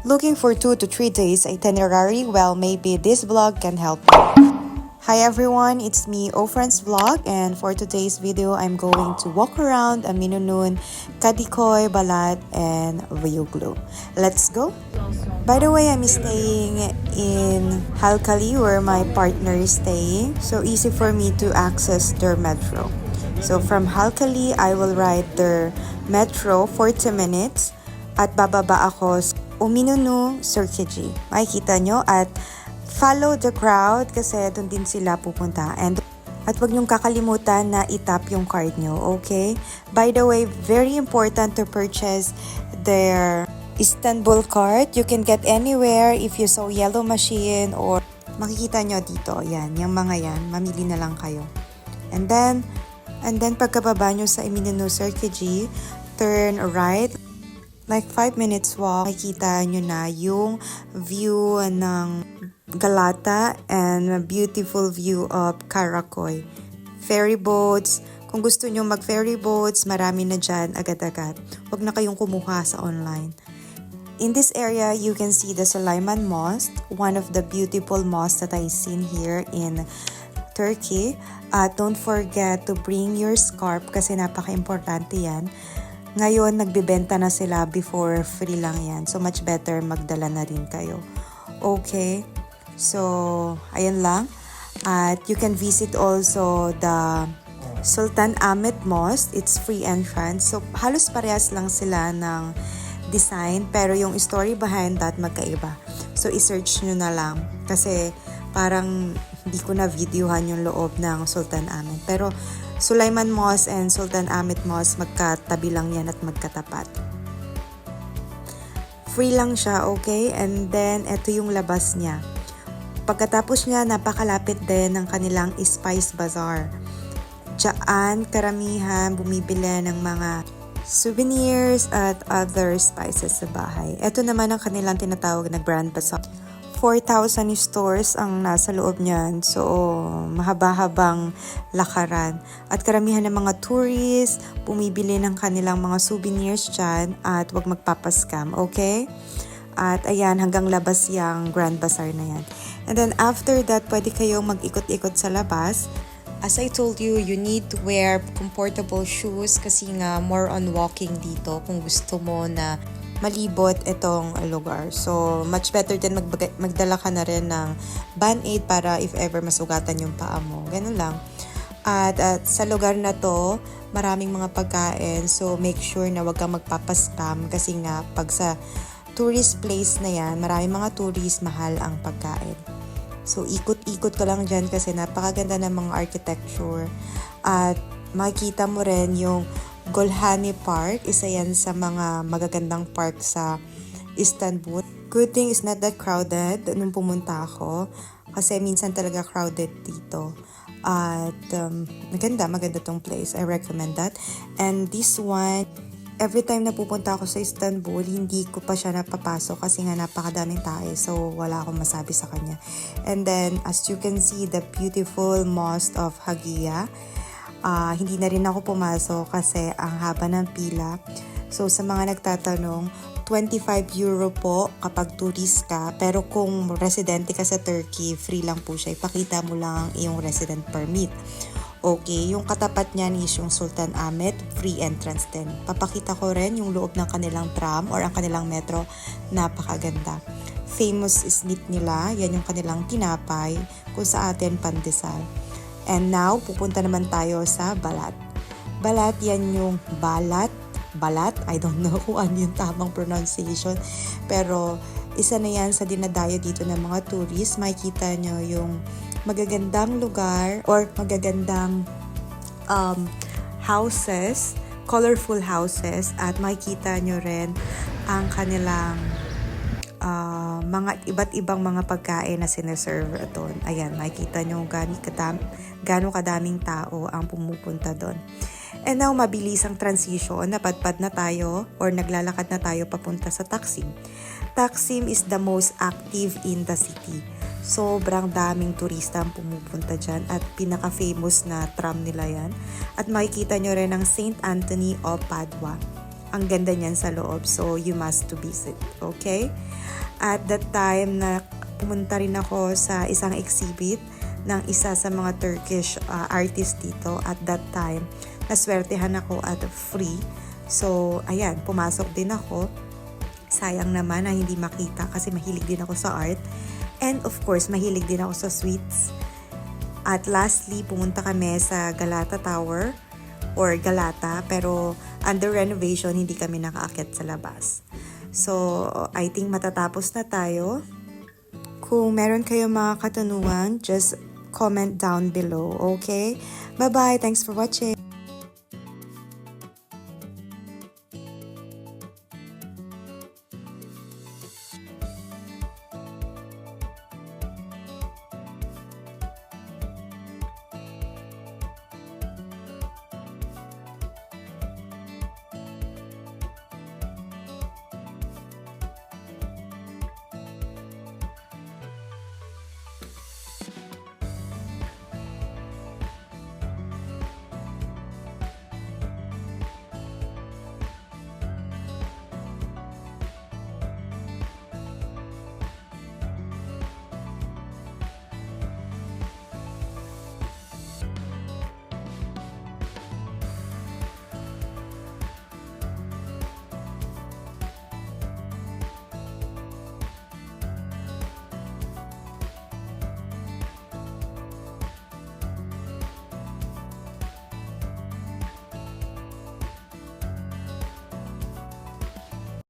Looking for 2 to 3 days itinerary? Well, maybe this vlog can help you. Hi everyone, it's me, Ofriends Vlog, and for today's video, I'm going to walk around Aminunun, Kadikoy, Balat, and Ryuglu. Let's go! By the way, I'm staying in Halcali where my partner is staying, so easy for me to access their metro. So from Halcali, I will ride their metro 40 minutes at bababa ako sa Uminunu, Sirkiji. Makikita nyo at follow the crowd kasi doon din sila pupunta. At wag niyong kakalimutan na itap yung card nyo, okay? By the way, very important to purchase their Istanbul card. You can get anywhere if you saw yellow machine or makikita nyo dito. Yan, yung mga yan. Mamili na lang kayo. And then pagkababa nyo sa Iminunu Sirkiji, turn right. Like 5 minutes walk, makikita nyo na yung view ng Galata and a beautiful view of Karakoy. Ferry boats. Kung gusto nyo mag-ferry boats, marami na dyan agad-agad. Huwag na kayong kumuha sa online. In this area, you can see the Sulaiman Mosque, one of the beautiful mosques that I've seen here in Turkey. Don't forget to bring your scarf kasi napaka-importante yan. Ngayon, nagbibenta na sila, before free lang yan. So, much better magdala na rin kayo. Okay? So, ayan lang. At you can visit also the Sultan Ahmed Mosque. It's free entrance. So, halos parehas lang sila ng design. Pero yung story behind that, magkaiba. So, isearch nyo na lang. Kasi, parang hindi ko na videohan yung loob ng Sultan Ahmed. Pero, Sulaiman Mosque and Sultan Ahmed Mosque, magkatabi lang yan at magkatapat. Free lang siya, okay? And then, ito yung labas niya. Pagkatapos niya, napakalapit din ng kanilang Spice Bazaar. Diyan, karamihan bumibili ng mga souvenirs at other spices sa bahay. Ito naman ang kanilang tinatawag na Grand Bazaar. 4,000 stores ang nasa loob niyan. So, mahaba-habang lakaran. At karamihan ng mga tourists, bumibili ng kanilang mga souvenirs dyan at wag magpapaskam, okay? At ayan, hanggang labas yung Grand Bazaar na yan. And then after that, pwede kayong mag-ikot-ikot sa labas. As I told you, you need to wear comfortable shoes kasi nga more on walking dito kung gusto mo na malibot itong lugar. So, much better din magdala ka na rin ng Band-Aid para if ever masugatan yung paa mo. Ganun lang. At sa lugar na to, maraming mga pagkain. So, make sure na wag kang magpapaspam kasi nga pag sa tourist place na yan, maraming mga tourist, mahal ang pagkain. So, ikot-ikot ka lang dyan kasi napakaganda ng mga architecture. At makikita mo rin yung Golhani Park. Isa yan sa mga magagandang park sa Istanbul. Good thing is not that crowded nung pumunta ako. Kasi minsan talaga crowded dito. At maganda tong place. I recommend that. And this one, every time na pupunta ako sa Istanbul, hindi ko pa siya napapasok kasi nga napakadaming tao. So, wala akong masabi sa kanya. And then, as you can see, the beautiful Mosque of Hagia. Hindi na rin ako pumasok kasi ang haba ng pila. So, sa mga nagtatanong, 25 euro po kapag tourist ka. Pero kung residente ka sa Turkey, free lang po siya. Ipakita mo lang ang iyong resident permit. Okay, yung katapat niyan is yung Sultan Ahmed, free entrance din. Papakita ko rin yung loob ng kanilang tram or ang kanilang metro, napakaganda. Famous snit nila, yan yung kanilang tinapay, kung sa atin pandesal. And now, pupunta naman tayo sa Balat. Balat, yan yung balat, I don't know kung ano yung tamang pronunciation, pero isa na yan sa dinadayo dito ng mga tourists. Makikita nyo yung magagandang lugar or magagandang houses, colorful houses, at makikita nyo rin ang kanilang mga iba't ibang mga pagkain na sineserve doon. Ayan, makikita nyo gano'ng kadaming tao ang pumupunta doon. And now, mabilis ang transition. Napadpad na tayo or naglalakad na tayo papunta sa Taksim. Taksim is the most active in the city. Sobrang daming turista ang pumupunta dyan at pinaka-famous na tram nila yan. At makikita nyo rin ang St. Anthony of Padua. ang ganda niyan sa loob. So, you must to visit. Okay? At that time, na pumunta rin ako sa isang exhibit ng isa sa mga Turkish artist dito. At that time, naswertehan ako at free. So, ayan, pumasok din ako. Sayang naman na hindi makita kasi mahilig din ako sa art. And of course, mahilig din ako sa sweets. At lastly, pumunta kami sa Galata Tower or Galata, pero under renovation, hindi kami nakaakyat sa labas. So, I think matatapos na tayo. Kung meron kayong mga katanungan, just comment down below, okay? Bye-bye! Thanks for watching!